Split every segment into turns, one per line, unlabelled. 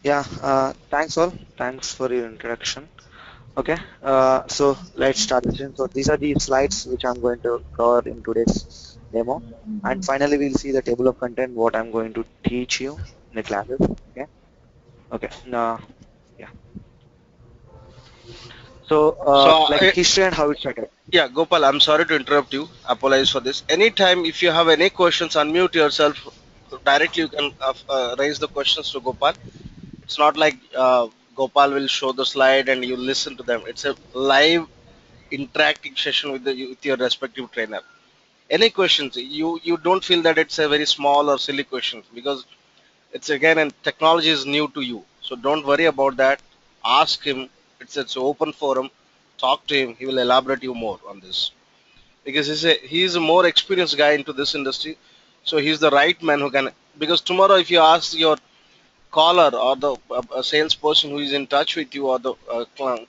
Yeah, thanks all. Thanks for your introduction. Okay, so let's start the session. So these are the slides which I'm going to cover in today's demo. And finally, we'll see the table of content, what I'm going to teach you in the classes. Okay, okay. Yeah. So,
So,
like history and how it started.
yeah, Gopal, I'm sorry to interrupt you. Apologize for this. Anytime, if you have any questions, unmute yourself directly. You can raise the questions to Gopal. It's not like Gopal will show the slide and you listen to them. It's a live interacting session with your respective trainer. Any questions? You don't feel that it's a very small or silly question because it's again and technology is new to you. So don't worry about that. Ask him. It's open forum. Talk to him. He will elaborate you more on this because he's a more experienced guy into this industry. So he's the right man who can. Because tomorrow, if you ask your caller or the salesperson who is in touch with you or the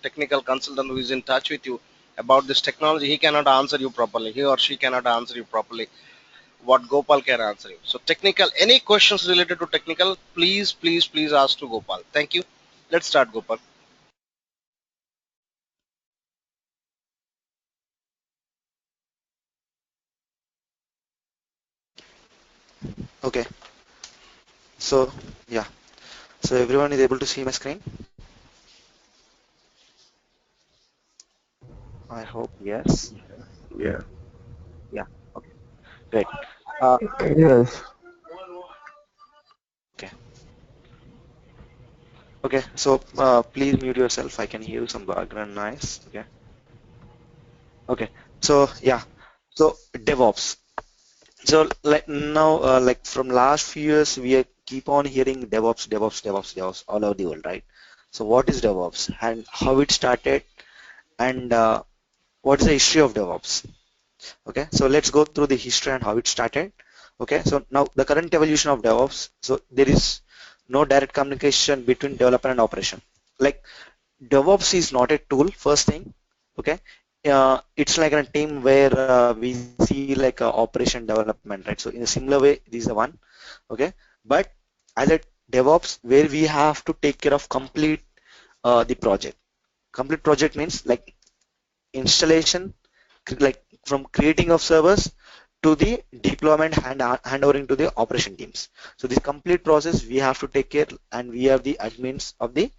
technical consultant who is in touch with you about this technology, he cannot answer you properly. He or she cannot answer you properly. What Gopal can answer you. So technical, any questions related to technical, please ask to Gopal. Thank you. Let's start, Gopal.
Okay, so yeah, so everyone is able to see my screen. I hope yes.
Yeah.
Yeah. Okay. Great. Uh,
Yes.
okay. Okay. So please mute yourself. I can hear some background noise. Okay. Okay. So yeah. So DevOps. So like now, like from last few years, keep on hearing DevOps all over the world, right? So what is DevOps and how it started and what is the history of DevOps? Okay, so let's go through the history and how it started. Okay, so now the current evolution of DevOps. So there is no direct communication between developer and operation. Like DevOps is not a tool, first thing. Okay, it's like a team where we see like operation development, right? So in a similar way, this is the one. Okay, but as a DevOps, where we have to take care of complete the project. Complete project means like installation, like from creating of servers to the deployment handovering to the operation teams. So this complete process we have to take care, and we are the admins of the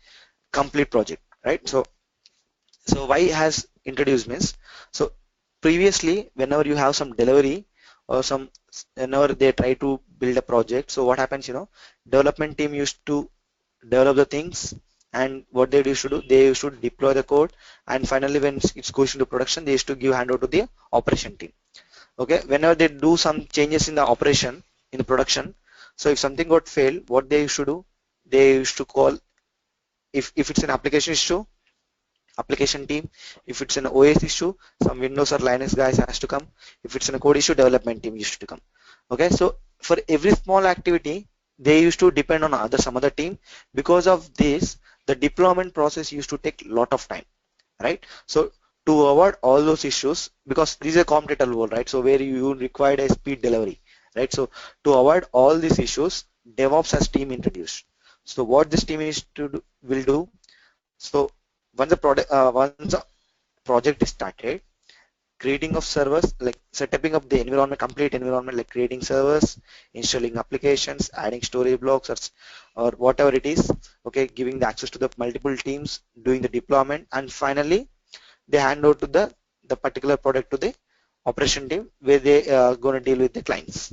complete project, right? So why has introduced means, so previously whenever you have some delivery or some, whenever they try to build a project, so what happens, development team used to develop the things, and what they used to do, they used to deploy the code, and finally when it goes into production, they used to give handover to the operation team. Okay, whenever they do some changes in the operation in the production, so if something got failed, what they used to do, they used to call, if it's an application issue, application team. If it's an OS issue, some Windows or Linux guys has to come. If it's a code issue, development team used to come. Okay, so for every small activity, they used to depend on some other team. Because of this, the deployment process used to take a lot of time, right? So to avoid all those issues, because this is a competitor world, right? So where you require a speed delivery, right? So to avoid all these issues, DevOps has team introduced. So what this team is to do, will do. So once a project is started, creating of servers, like setting up the environment, complete environment, like creating servers, installing applications, adding storage blocks, or whatever it is. Okay, giving the access to the multiple teams, doing the deployment, and finally they hand over to the particular product to the operation team, where they going to deal with the clients.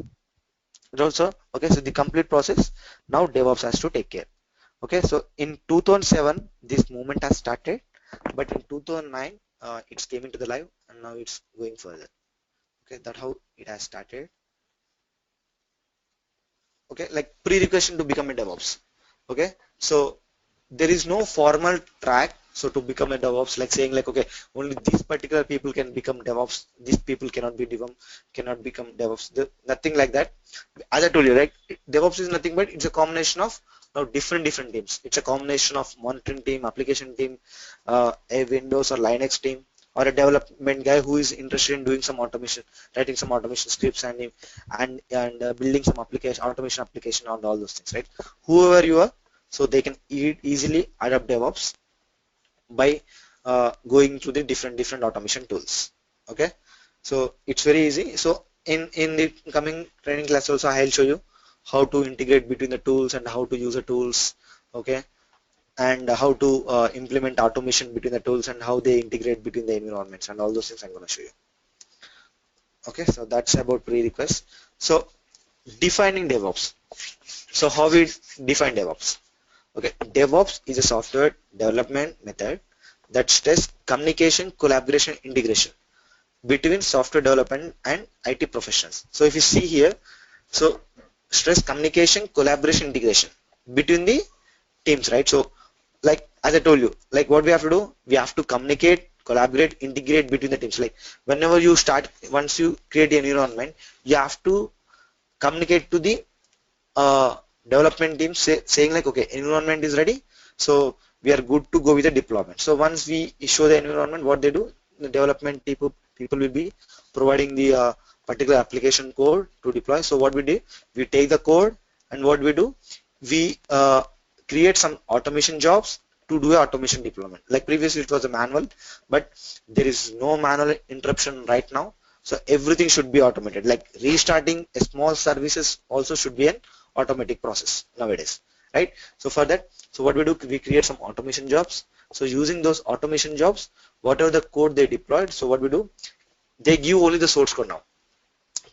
Also, okay, so the complete process now DevOps has to take care. Okay, so in 2007 this movement has started, but in 2009 it's came into the live, and now it's going further. Okay, that's how it has started. Okay, like prerequisite to become a DevOps. Okay, so there is no formal track, so to become a DevOps, like saying like, okay, only these particular people can become DevOps, these people cannot become DevOps. Nothing like that. As I told you, right, DevOps is nothing but it's a combination of now different teams. It's a combination of monitoring team, application team, a Windows or Linux team, or a development guy who is interested in doing some automation, writing some automation scripts, and building some application, automation application, and all those things, right? Whoever you are, so they can easily adopt DevOps by going through the different automation tools. Okay, so it's very easy. So in the coming training class also I'll show you how to integrate between the tools and how to use the tools. Okay, and how to implement automation between the tools and how they integrate between the environments and all those things I'm going to show you. Okay, so that's about pre-request. So defining DevOps. So how we define DevOps? Okay, DevOps is a software development method that stress communication, collaboration, integration between software development and IT professionals. So if you see here, so stress communication, collaboration, integration between the teams, right? So like as I told you, like what we have to do, we have to communicate, collaborate, integrate between the teams. Like whenever you start, once you create the environment, you have to communicate to the uh, development team saying like, okay, environment is ready, so we are good to go with the deployment. So once we show the environment, what they do, the development people will be providing the particular application code to deploy. So what we do, we take the code and what we do, we create some automation jobs to do a automation deployment. Like previously it was a manual, but there is no manual interruption right now. So everything should be automated. Like restarting a small services also should be an automatic process nowadays, right? So for that, so what we do, we create some automation jobs. So using those automation jobs, whatever the code they deployed, so what we do, they give only the source code now.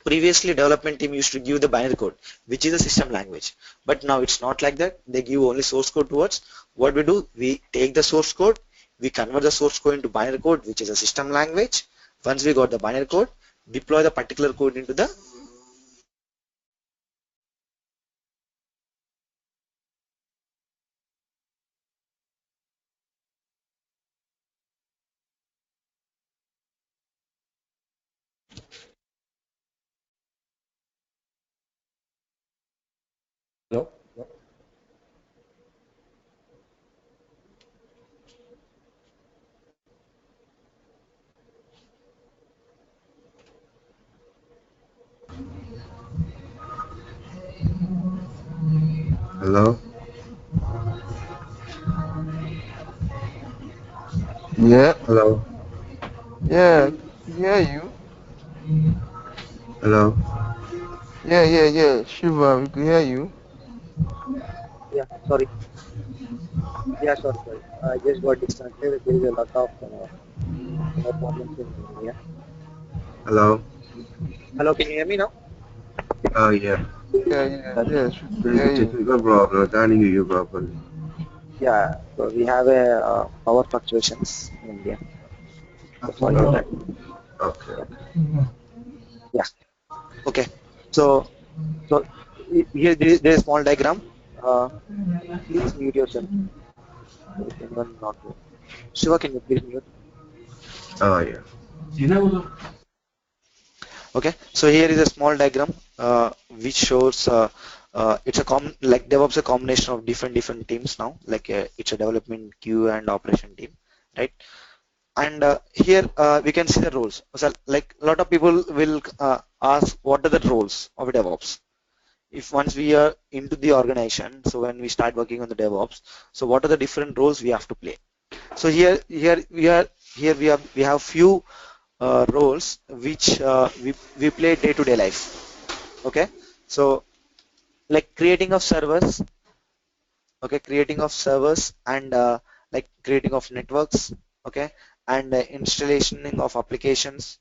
Previously development team used to give the binary code, which is a system language, but now it's not like that. They give only source code towards. What we do, we take the source code, we convert the source code into binary code, which is a system language. Once we got the binary code, deploy the particular code into the hello.
Hello?
Yeah,
Hello?
yeah, can hear you.
Hello?
Yeah. Shiva, we can hear you.
Yeah, sorry. Yeah, sorry. I just got distracted. There is a lot of problems in India.
Hello?
Hello, can you hear me now?
Oh, yeah.
Yes, we can
There's a
hear you.
technical problem. I can't hear you properly.
Yeah, so we have a power fluctuations in India. So sorry for
Oh,
that.
okay,
Yeah,
okay.
yeah. Okay. So here there is a small diagram. Uh, Please mute yourself. If anyone not here. Shiva, can you please mute?
Oh, yeah.
Okay. So here is a small diagram which shows it's a common, like DevOps a combination of different teams now. Like it's a development queue and operation team, right? And here we can see the roles. So like a lot of people will ask what are the roles of DevOps. If once we are into the organization, so when we start working on the DevOps, so what are the different roles we have to play? So here we have few roles which we play day-to-day life. Okay, so like creating of servers, okay, creating of servers and like creating of networks, okay, and installation of applications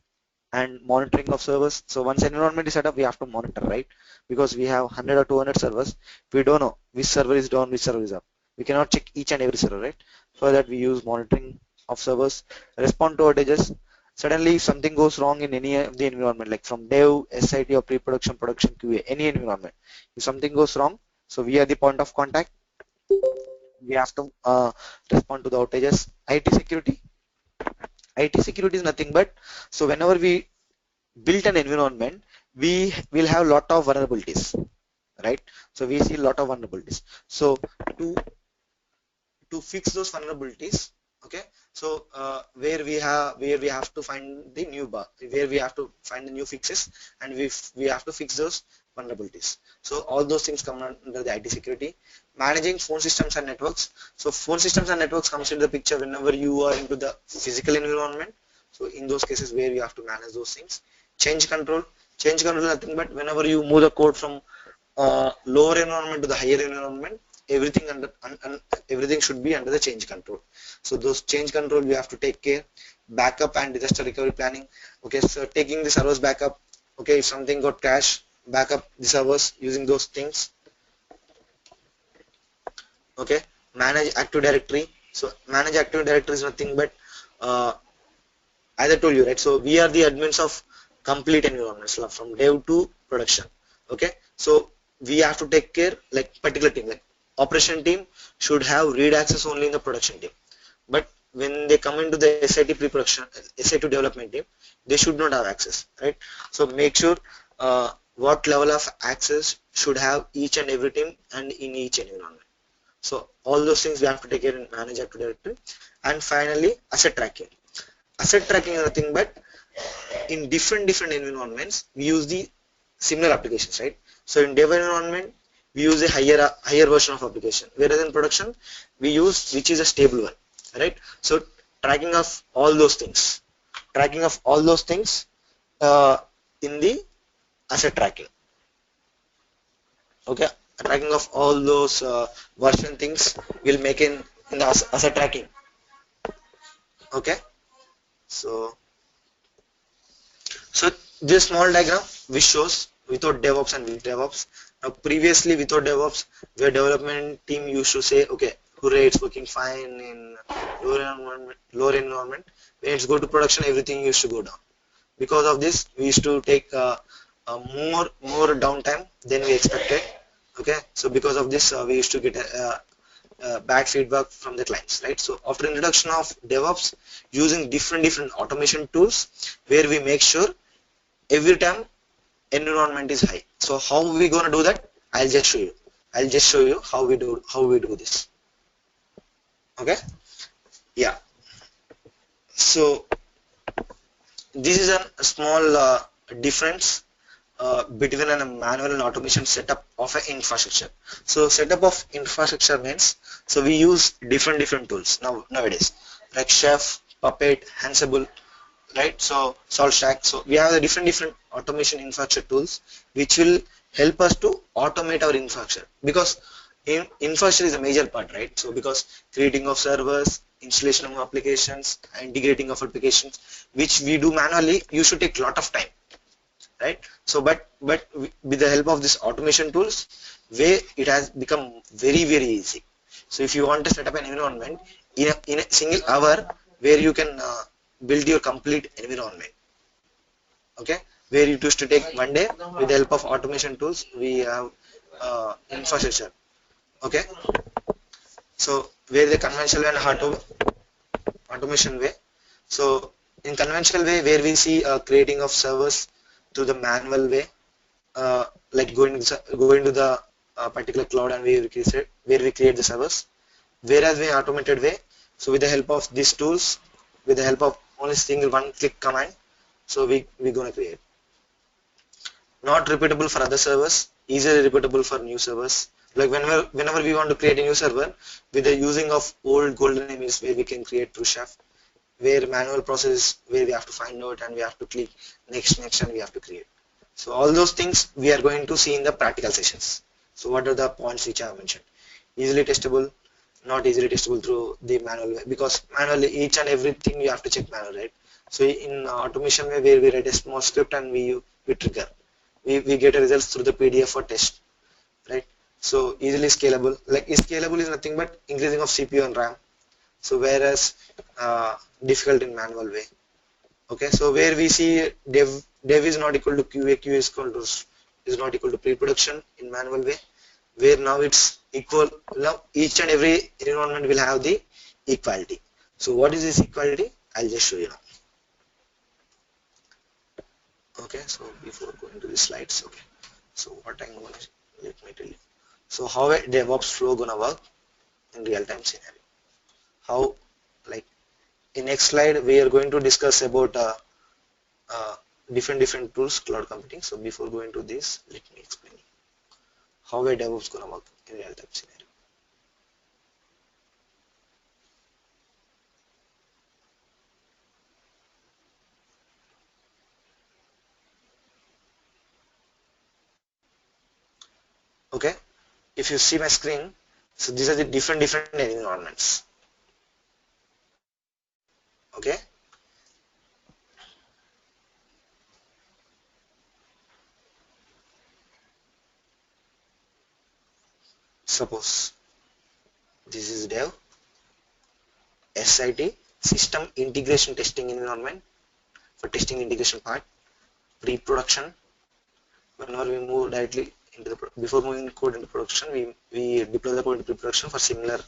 and monitoring of servers. So once environment is set up, we have to monitor, right? Because we have 100 or 200 servers, we don't know which server is down, which server is up. We cannot check each and every server, right? For that we use monitoring of servers, respond to outages. Suddenly if something goes wrong in any of the environment, like from dev, SIT or pre-production, production, QA, any environment, if something goes wrong, so we are the point of contact. We have to respond to the outages. IT security is nothing but, so whenever we build an environment, we will have lot of vulnerabilities, right? So we see lot of vulnerabilities. So to to fix those vulnerabilities, Okay, so where we have to find the new bug, where we have to find the new fixes, and we have to fix those vulnerabilities. So all those things come under the IT security. Managing phone systems and networks. So phone systems and networks comes into the picture whenever you are into the physical environment. So in those cases where you have to manage those things. Change control. Change control is nothing but whenever you move the code from lower environment to the higher environment, everything everything should be under the change control. So those change control we have to take care. Backup and disaster recovery planning. Okay, so taking the servers backup. Okay, if something got crashed, backup the servers using those things. Okay, manage active directory. So manage active directory is nothing but uh, as I told you, right? So we are the admins of complete environments from dev to production. Okay, so we have to take care like particular team, like operation team should have read access only in the production team. But when they come into the SIT pre-production, SIT development team, they should not have access, right? So make sure what level of access should have each and every team and in each environment. So all those things we have to take care and manage active directory. And finally, asset tracking. Asset tracking is nothing but in different environments we use the similar applications, right? So in dev environment we use a higher version of application, whereas in production we use which is a stable one, right? So tracking of all those things, tracking of all those things uh, in the asset tracking. Okay, tracking of all those version things will make in the asset tracking. Okay, so so this small diagram which shows without DevOps and with DevOps. Now previously without DevOps, where development team used to say, okay, hooray, it's working fine in lower environment. Lower environment. When it's go to production, everything used to go down. Because of this, we used to take more downtime than we expected. Okay, so because of this, we used to get bad feedback from the clients, right? So after introduction of DevOps, using different automation tools, where we make sure every time environment is high. So how we gonna do that? I'll just show you. I'll just show you how we do this. Okay? Yeah. So this is a small difference between a manual and automation setup of an infrastructure. So setup of infrastructure means so we use different tools nowadays like Chef, Puppet, Ansible, right? So salt stack. So we have the different automation infrastructure tools which will help us to automate our infrastructure, because infrastructure is a major part, right? So because creating of servers, installation of applications, integrating of applications which we do manually used to take a lot of time, right? So but with the help of this automation tools, where it has become very easy. So if you want to set up an environment in a single hour, where you can build your complete environment. Okay, where it used to take one day, with the help of automation tools we have infrastructure. Okay, so where the conventional and automation way. So in conventional way, where we see creating of servers through the manual way, like going to the particular cloud, and where we create the servers. Whereas in automated way, so with the help of these tools, with the help of only single one click command, so we gonna create. Not repeatable for other servers, easily repeatable for new servers. Like whenever we want to create a new server, with the using of old golden images, where we can create through Chef, where manual process, where we have to find out and we have to click next and we have to create. So all those things we are going to see in the practical sessions. So what are the points which I have mentioned? Easily testable, not easily testable through the manual way, because manually each and everything you have to check manual, right? So in automation way, where we write a small script and we trigger, we get a results through the PDF for test, right? So easily scalable. Like scalable is nothing but increasing of CPU and RAM. So whereas difficult in manual way. Okay, so where we see dev is not equal to QA is equal to is not equal to pre-production in manual way, where now it's equal. Now each and every environment will have the equality. So what is this equality? I'll just show you now. Okay, so before going to the slides, okay, so what I'm going to, let me tell you. So how a DevOps flow gonna work in real-time scenario? How like in next slide we are going to discuss about different tools, cloud computing. So before going to this, let me explain how a DevOps gonna work in real time scenario. Okay, if you see my screen, so these are the different environments. Okay, suppose this is dev, SIT, system integration testing environment for testing integration part, pre-production. Whenever we move directly into the before moving code into production, we deploy the code into pre-production for similar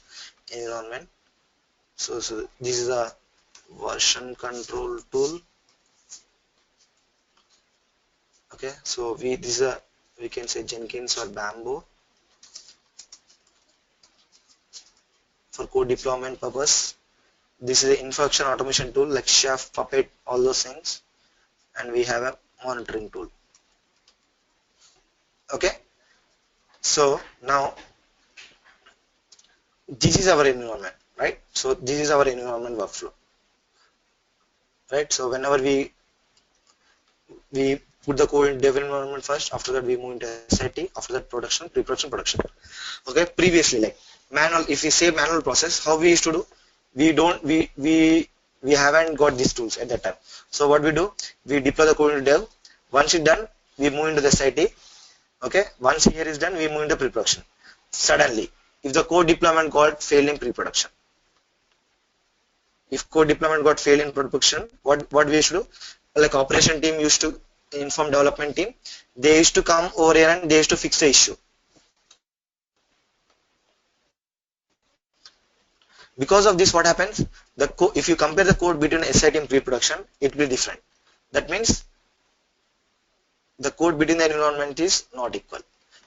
environment. So this is a version control tool. Okay, so this is a, we can say Jenkins or Bamboo for code deployment purpose. This is an infrastructure automation tool like Chef, Puppet, all those things, and we have a monitoring tool. Okay, so now this is our environment, right? So this is our environment workflow, right? So whenever we put the code in dev environment first, after that we move into SIT, after that production, pre-production, production. Okay, previously like manual, if we say manual process, how we used to do, we haven't got these tools at that time. So what we do, we deploy the code into dev. Once it's done, we move into the SIT. Okay, once here is done, we move into pre-production. Suddenly, if the code deployment got failed in pre-production, if code deployment got failed in production, what we used to do, like operation team used to inform development team, they used to come over here and they used to fix the issue. Because of this, what happens, if you compare the code between SIT and pre-production, it will be different. That means the code between the environment is not equal.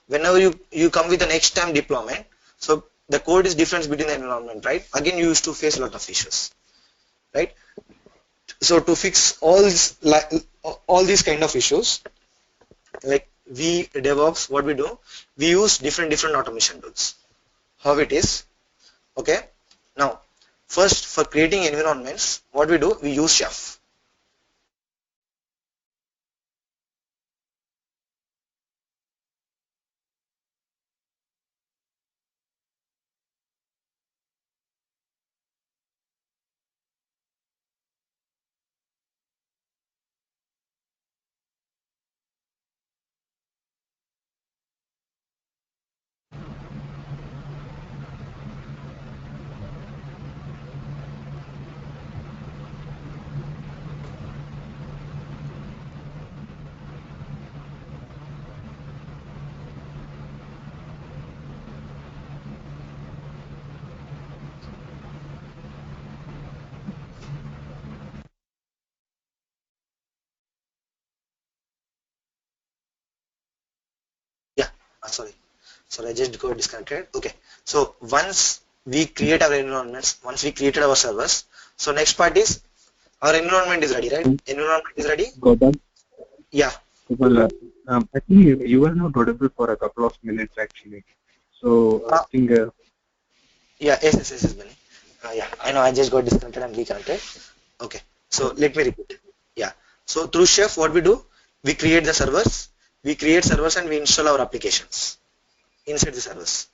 Whenever you come with the next time deployment, so the code is different between the environment, right? Again, you used to face a lot of issues, right? So to fix all these kind of issues, like we DevOps, what we do, we use different automation tools. How it is, okay? Now, first for creating environments, what we do, we use Chef. Yeah, sorry, I just got disconnected. Okay, so once we create our environments, once we created our servers, so next part is our environment is ready, right? Environment is ready.
Gopal,
Yeah.
Gopal, I think you were not audible for a couple of minutes actually. So I think.
Yeah, yes, Benny. Yeah, I know. I just got disconnected and reconnected. Okay, so let me repeat. Yeah. So through Chef, what we do, we create the servers. We create servers and we install our applications inside the servers,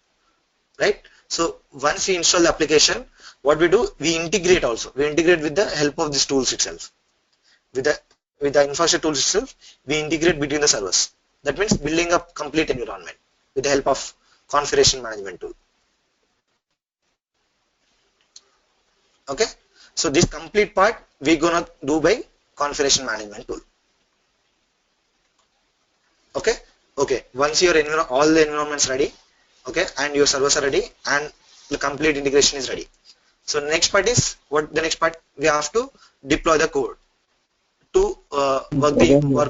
right? So once we install the application, what we do, we integrate also. We integrate with the help of these tools itself. With the infrastructure tools itself, we integrate between the servers. That means building up complete environment with the help of configuration management tool. Okay, so this complete part we're gonna do by configuration management tool. Okay, once your all the environments ready, okay, and your servers are ready and the complete integration is ready. So next part is what the next part, we have to deploy the code to work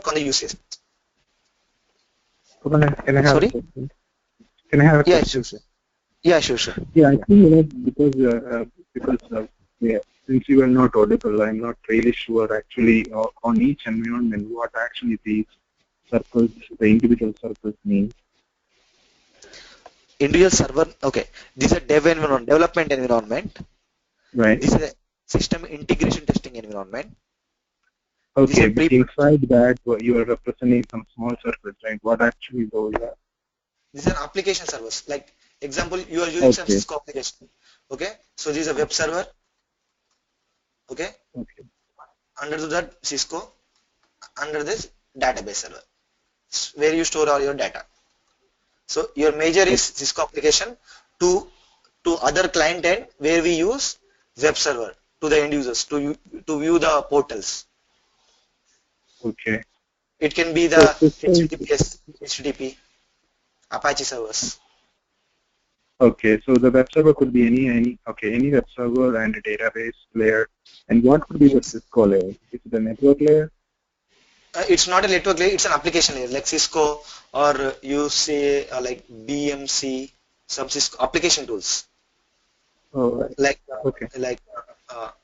on the use case.
Can I have
Sorry?
a question? Can I have a
Yeah,
question?
sure. Yeah, sure.
Yeah, I think because yeah, since you are not audible, I'm not really sure actually on each environment what actually these circles, the individual circles mean.
Individual server, okay. This is a dev environment, development environment.
Right.
This is a system integration testing environment. This is
Okay,
a
but inside that you are representing some small circles, right? What actually those are?
This is an application servers. Like example, you are using some
Okay.
Cisco application. Okay, so this is a web server. Okay,
Okay.
under that Cisco, under this database server, where you store all your data. So your major is
Okay.
Cisco application to other client end where we use web server to the end users to view the portals.
Okay.
It can be
So
the
Cisco.
HTTPS, HTTP, Apache servers.
Okay, so the web server could be any web server and a database layer. And what could be the
Yes.
Cisco layer? Is it the network layer?
It's not a network layer, it's an application layer like Cisco or you say like BMC, some Cisco application tools
Oh, right.
like
Okay.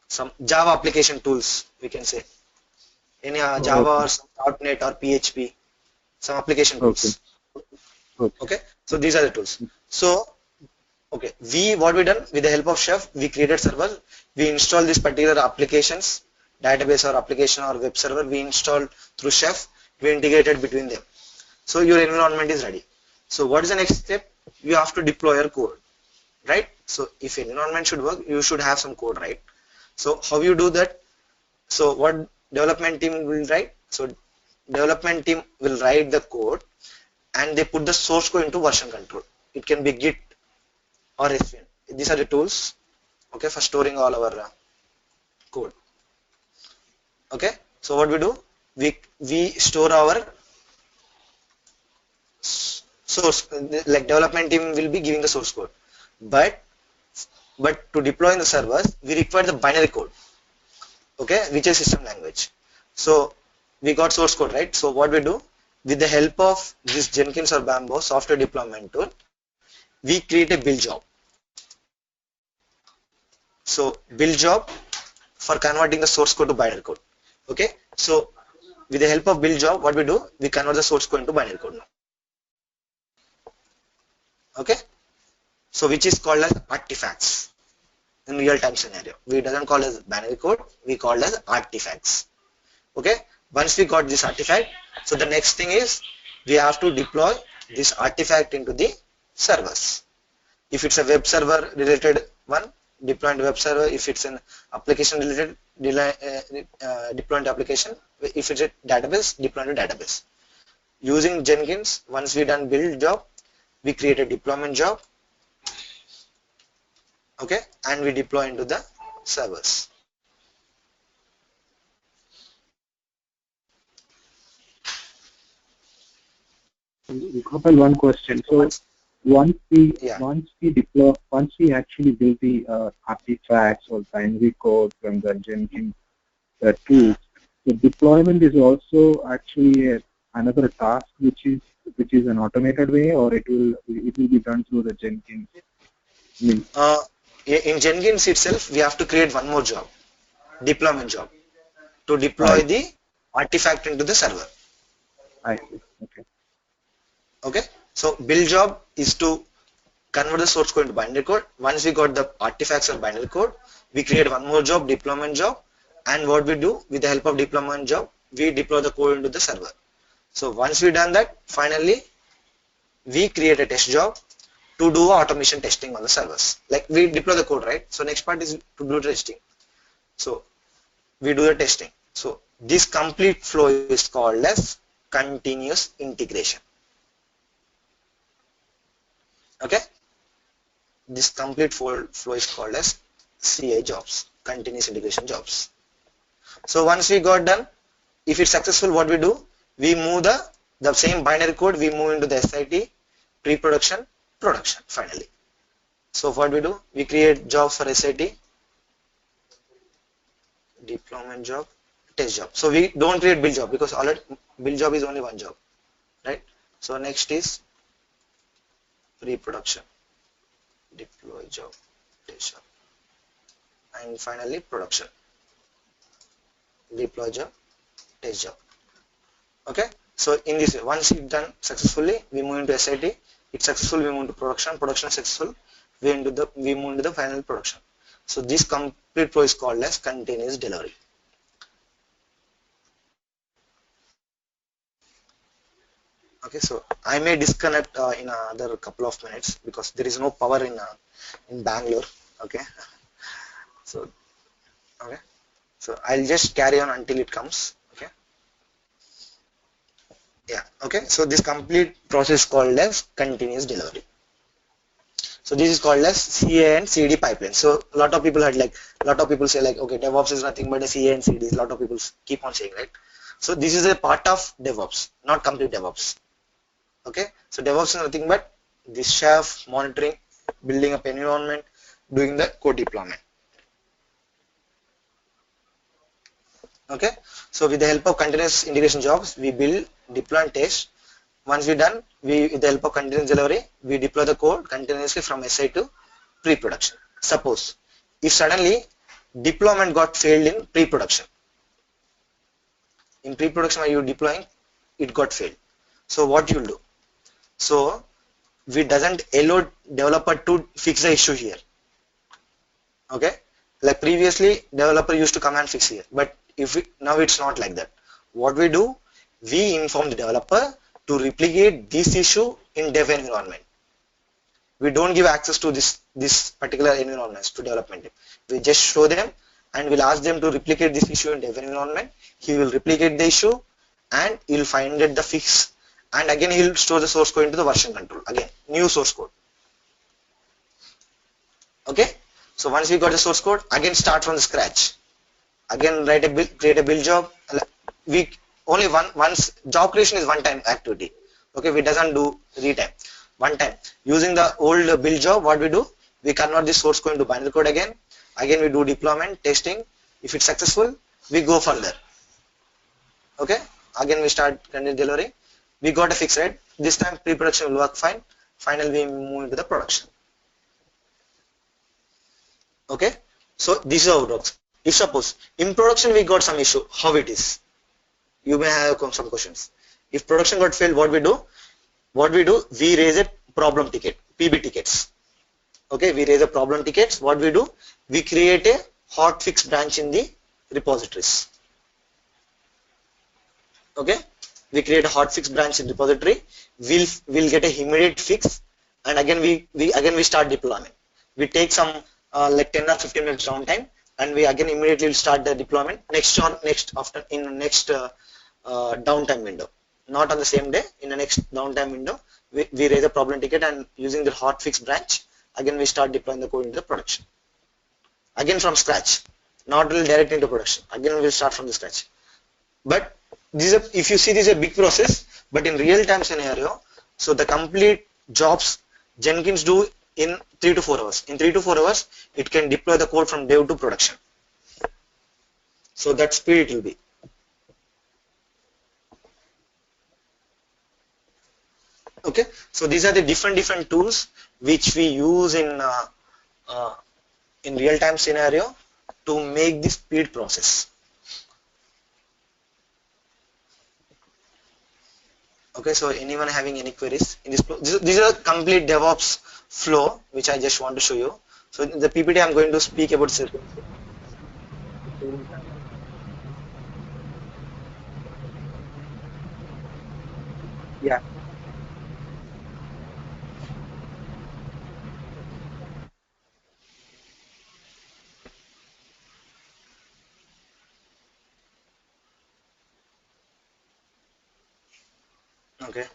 some Java application tools we can say any
Oh,
Java
okay.
or some .NET or PHP, some application
Okay.
tools.
Okay.
Okay, so these are the tools. So okay, what we done with the help of Chef, we created server, we install these particular applications, database or application or web server, we installed through Chef, we integrated between them. So your environment is ready. So what is the next step? You have to deploy your code, right? So if environment should work, you should have some code, right? So how you do that? So what development team will write? So development team will write the code and they put the source code into version control. It can be Git or SVN. These are the tools, okay, for storing all our code. Okay, so what we do? We store our source, like development team will be giving the source code, but to deploy in the servers we require the binary code, okay, which is system language. So we got source code, right? So what we do, with the help of this Jenkins or Bamboo software deployment tool, we create a build job. So build job for converting the source code to binary code. Okay, so with the help of build job, what we do, we convert the source code into binary code now. Okay, so which is called as artifacts in real time scenario. We doesn't call as binary code, we call as artifacts. Okay, once we got this artifact, so the next thing is we have to deploy this artifact into the servers. If it's a web server related one, deploy into web server. If it's an application related, deploy into application. If it's a database, deploy into database. Using Jenkins, once we done build job, we create a deployment job, okay, and we deploy into the servers.
Gopal, one question. So
Once, yeah,
once we actually build the artifacts or binary code from the Jenkins tools, the deployment is also actually another task which is an automated way, or it will be done through the Jenkins. I mean,
in Jenkins itself, we have to create one more job, deployment job, to deploy
I
the artifact into the server.
I see. Okay.
Okay, so build job is to convert the source code into binary code. Once we got the artifacts of binary code, we create one more job, deployment job, and what we do with the help of deployment job, we deploy the code into the server. So once we done that, finally we create a test job to do automation testing on the servers. Like we deploy the code, right? So next part is to do testing. So we do the testing. So this complete flow is called as continuous integration. Okay, this complete flow is called as CI jobs, continuous integration jobs. So once we got done, if it's successful, what we do, we move the same binary code, we move into the SIT, pre-production, production finally. So what we do, we create job for SIT, deployment job, test job. So we don't create build job because already build job is only one job, right? So next is pre-production, deploy job, test job. and finally production. Deploy job, test job. Okay, so in this way, once it's done successfully, we move into SIT. It's successful, we move to production. Production is successful, we move into the final production. So this complete flow is called as continuous delivery. Okay, so I may disconnect in another couple of minutes because there is no power in Bangalore. Okay, so okay, so I'll just carry on until it comes. Okay, yeah, okay. So this complete process is called as continuous delivery. So this is called as CA and CD pipeline. So a lot of people say like, okay, DevOps is nothing but a CA and CD. A lot of people keep on saying, right? So this is a part of DevOps, not complete DevOps. Okay, so DevOps is nothing but this chef monitoring, building up environment, doing the code deployment. Okay, so with the help of continuous integration jobs, we build, deploy and test. Once we're done, with the help of continuous delivery, we deploy the code continuously from SI to pre-production. Suppose if suddenly deployment got failed in pre-production, while you deploying, it got failed. So what you'll do? So we doesn't allow developer to fix the issue here. Okay, like previously developer used to come and fix here, but now it's not like that. What we do, we inform the developer to replicate this issue in dev environment. We don't give access to this particular environment to development team. We just show them and we'll ask them to replicate this issue in dev environment. He will replicate the issue and he'll find it the fix, and again he'll store the source code into the version control, again new source code. Okay, so once we got the source code, again start from the scratch, again create a build job. We only once job creation is one time activity. Okay, we doesn't do retime. One time using the old build job, what we do, we convert this source code into binary code again we do deployment, testing. If it's successful, we go further. Okay, again we start continuous delivery. We got a fix, right? This time pre-production will work fine. Finally we move into the production. Okay, so this is how it works. If suppose in production we got some issue, how it is? You may have some questions. If production got failed, what we do? We raise a problem ticket, PB tickets. Okay, we raise a problem tickets. What we do? We create a hotfix branch in the repositories. Okay, we create a hotfix branch in repository. We'll get a immediate fix, and again we start deployment. We take some like 10 or 15 minutes downtime, and we again immediately will start the deployment next downtime window. Not on the same day, in the next downtime window, we raise a problem ticket, and using the hotfix branch, again we start deploying the code into the production. Again from scratch, not really direct into production. Again we'll start from the scratch. But if you see, this is a big process, but in real time scenario, so the complete jobs Jenkins do in 3 to 4 hours. In 3 to 4 hours, it can deploy the code from dev to production. So that speed it will be. Okay, so these are the different tools which we use in real time scenario to make the speed process. Okay, so anyone having any queries in this flow? This is a complete DevOps flow which I just want to show you. So in the PPT I'm going to speak about sequencing.
Yeah.
Okay,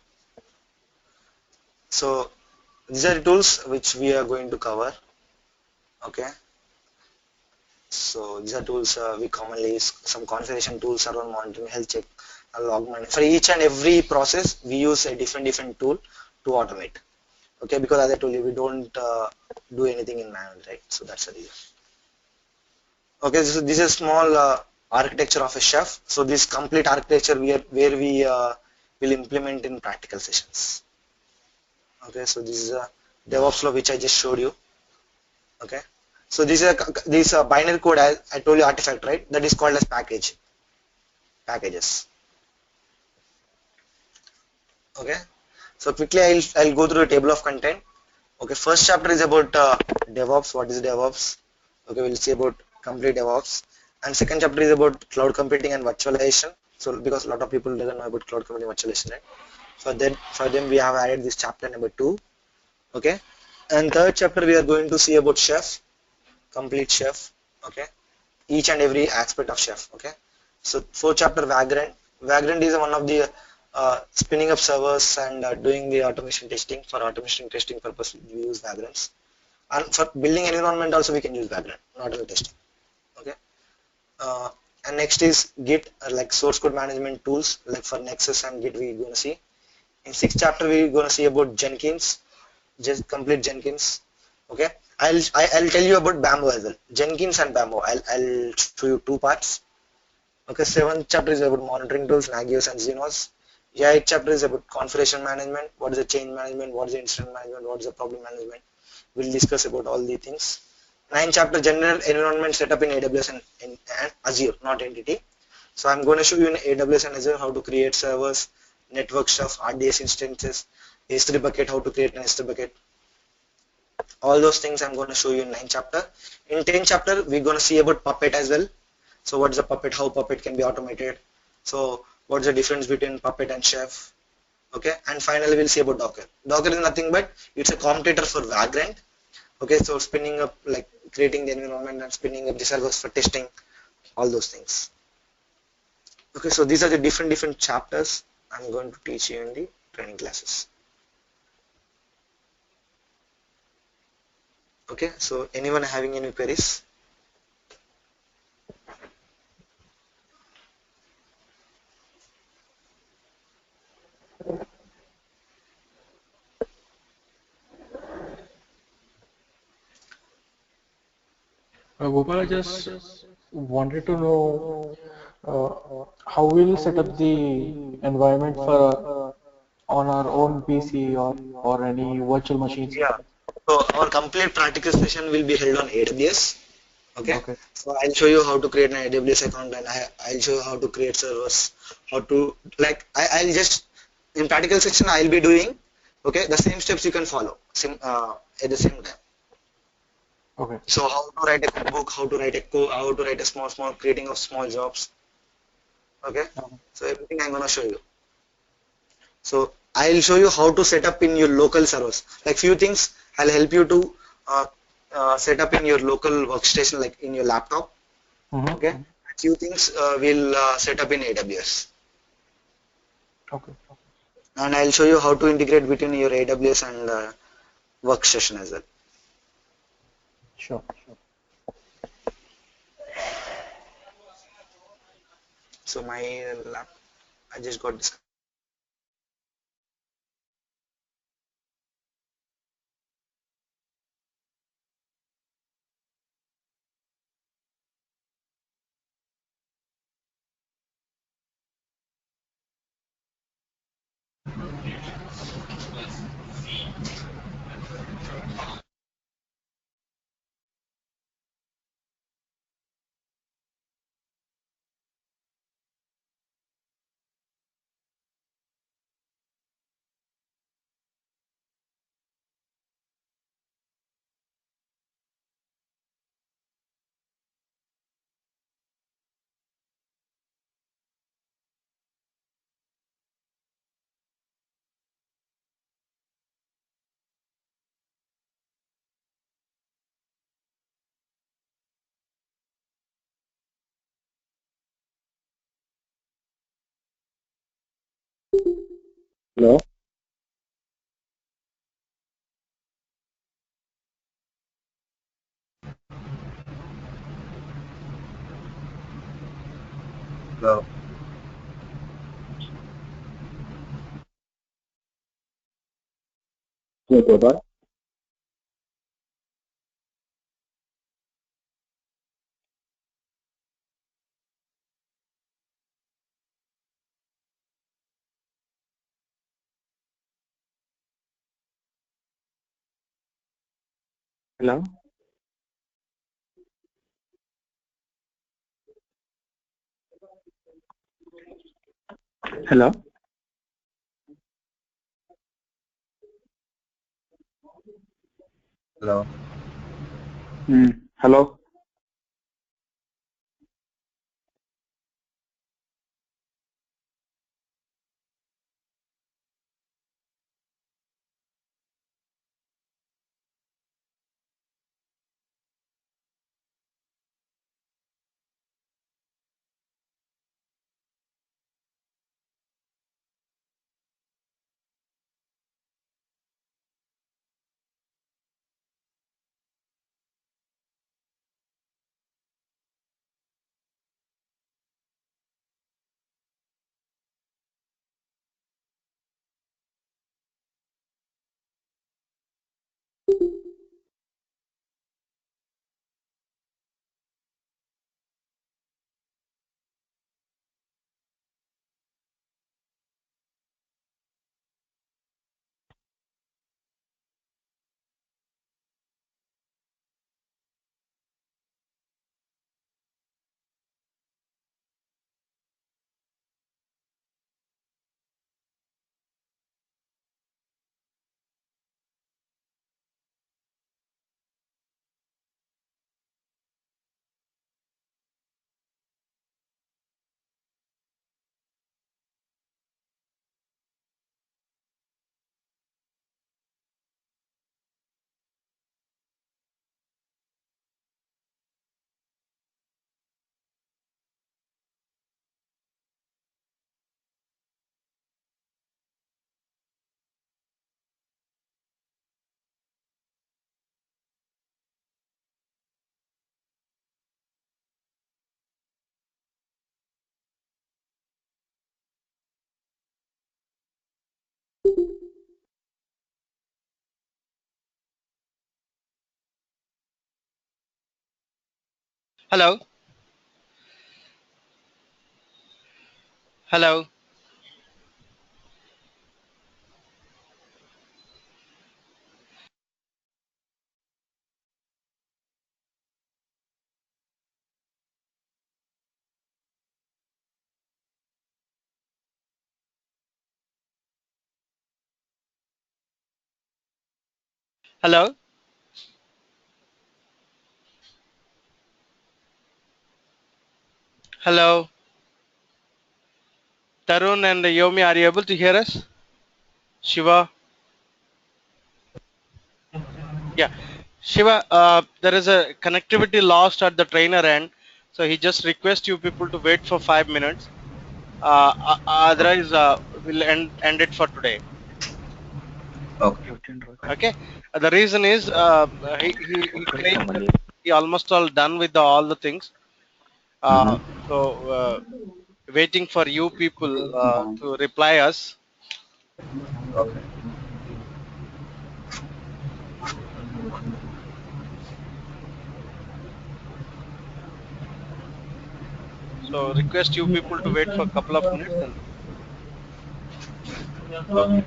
so these are the tools which we are going to cover. Okay, so these are tools we commonly use. Some configuration tools around monitoring, health check, log management. For each and every process we use a different tool to automate. Okay, because as I told you, we don't do anything in manual, right? So that's the reason. Okay, so this is a small architecture of a chef. So this complete architecture where we will implement in practical sessions. Okay, so this is a DevOps flow which I just showed you. Okay, So this binary code, I told you artifact, right? That is called as packages. Okay. So quickly I'll go through the table of content. Okay. First chapter is about DevOps. What is DevOps? Okay. We'll see about complete DevOps. And second chapter is about cloud computing and virtualization. So because a lot of people doesn't know about cloud computing virtualization, right? For them we have added this chapter number 2. Okay. And third chapter we are going to see about chef, complete chef. Okay. Each and every aspect of chef. Okay. So fourth chapter vagrant. Vagrant is one of the spinning up servers and doing the automation testing. For automation testing purpose we use vagrants, and for building environment also we can use vagrant, not only testing. Okay. uh, and next is git, like source code management tools, like for nexus and git we're going to see. In sixth chapter we're going to see about jenkins, just complete jenkins. Okay. I'll tell you about bamboo as well, jenkins and bamboo. I'll show you two parts. Okay, seventh chapter is about monitoring tools, Nagios and Xenos. Yeah, eighth chapter is about configuration management. What is the change management? What is the incident management? What is the problem management? We'll discuss about all the things. Ninth chapter, general environment setup in AWS and Azure, not entity. So I'm going to show you in AWS and Azure how to create servers, network stuff, RDS instances, S3 bucket, how to create an S3 bucket. All those things I'm going to show you in ninth chapter. In 10th chapter, we're going to see about Puppet as well. So what is a Puppet? How Puppet can be automated? So what's the difference between Puppet and Chef? Okay, and finally we'll see about Docker. Docker is nothing but it's a commutator for Vagrant. Okay, so spinning up, like creating the environment and spinning up the servers for testing, all those things. Okay, so these are the different chapters I'm going to teach you in the training classes. Okay, so anyone having any queries?
Gopal, I just wanted to know uh, how we'll set up the environment for on our own PC or any virtual machines.
Yeah. So our complete practical session will be held on AWS. Okay.
Okay.
So I'll show you how to create an AWS account, and I'll show you how to create servers, how to, like, I'll just, in practical section I'll be doing, okay, the same steps you can follow at the same time.
Okay.
So how to write a cookbook, how to write a how to write a small creating of small jobs. Okay. So everything I'm gonna show you. So I'll show you how to set up in your local servers. Like few things I'll help you to uh, set up in your local workstation, like in your laptop.
Mm-hmm.
Okay. Few things we'll set up in AWS.
Okay.
And I'll show you how to integrate between your AWS and workstation as well.
Sure.
So my lap, I just got this.
Hello?
No.
Yeah, Gopal? Hello? Hello?
Hello.
Hello?
Hello. Hello. Hello. Hello. Tarun and Yomi, are you able to hear us? Shiva. Yeah. Shiva, there is a connectivity lost at the trainer end. So he just requests you people to wait for 5 minutes. Otherwise, we'll end it for today.
Okay.
Okay. The reason is he claimed that he almost all done with all the things. Uh,
Mm-hmm.
so waiting for you people to reply us.
Okay.
So request you people to wait for a couple of minutes and
Okay.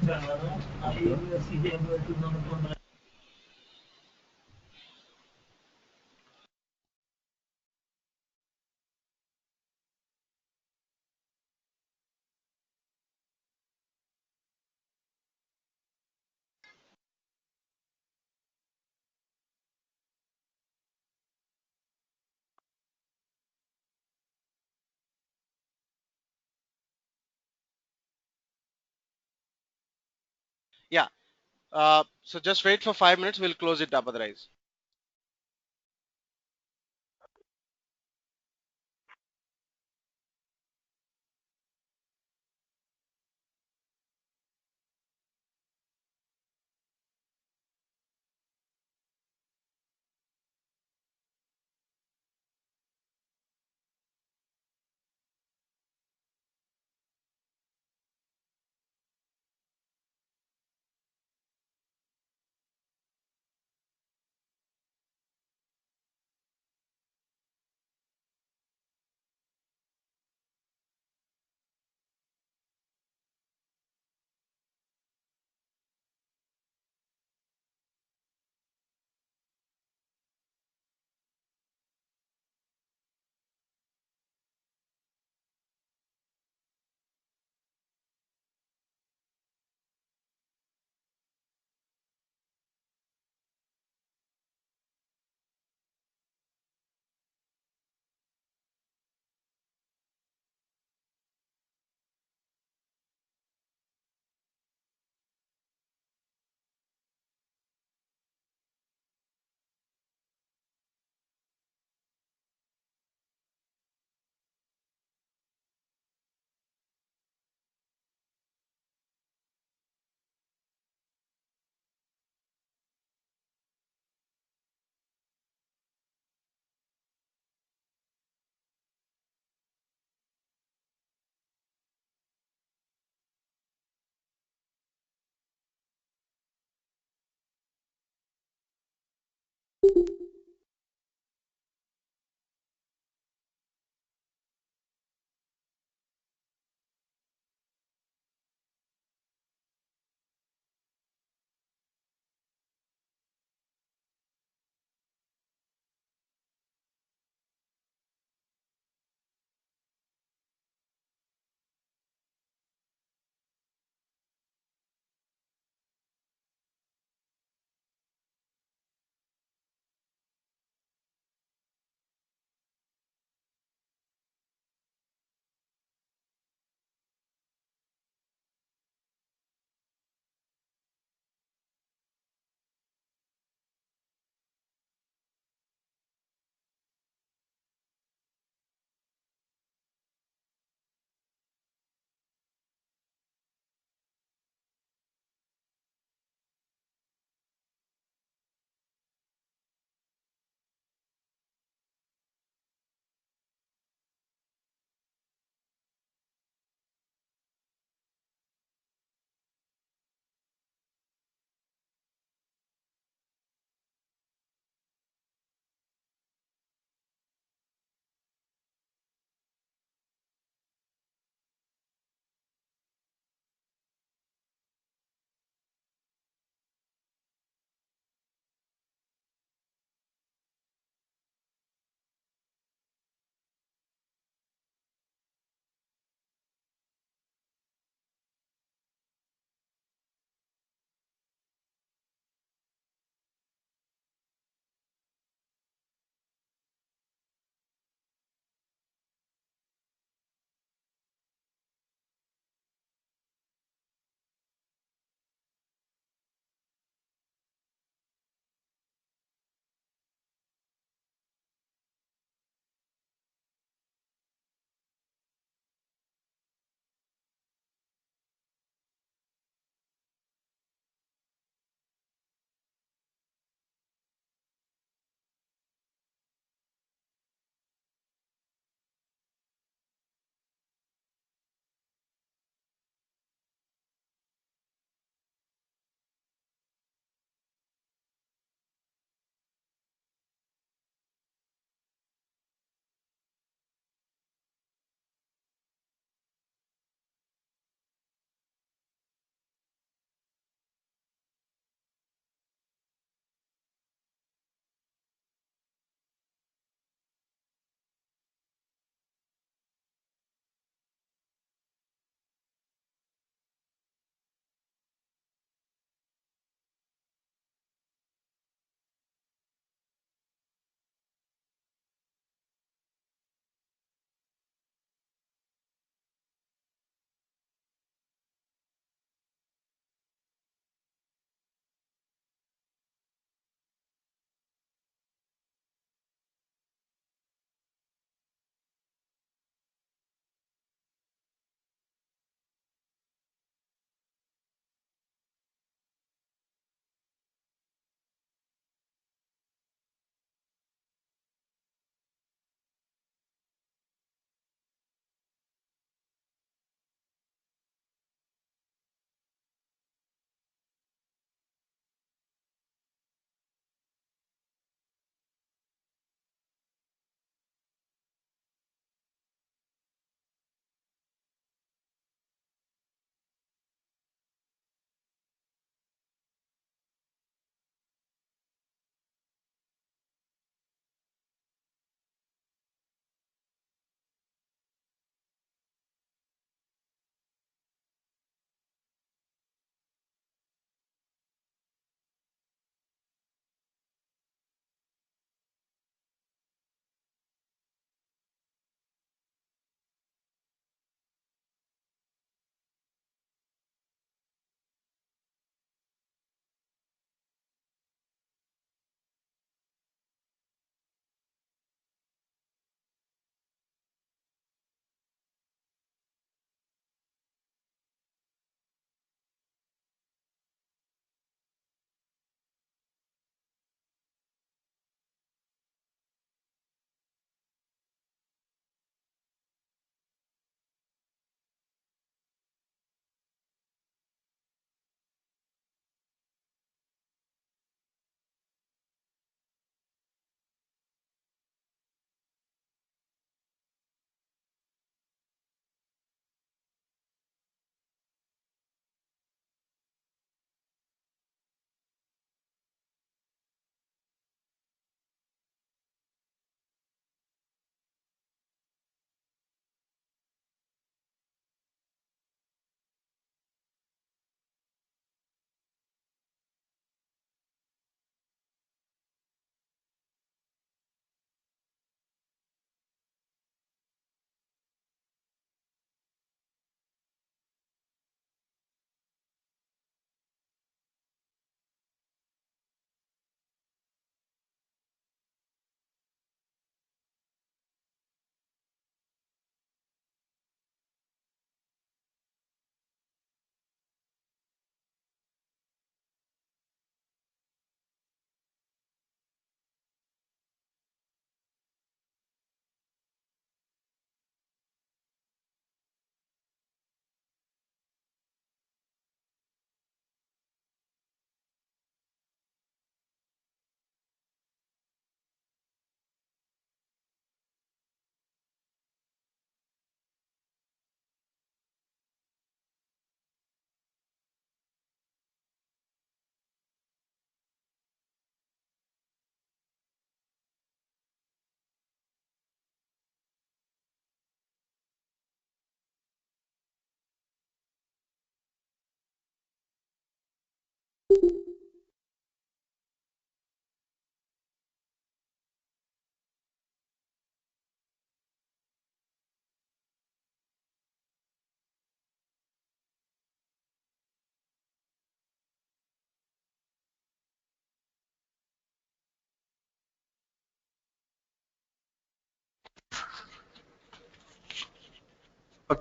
yeah. So just wait for 5 minutes. We'll close it up otherwise.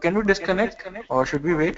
Can we disconnect or should we wait?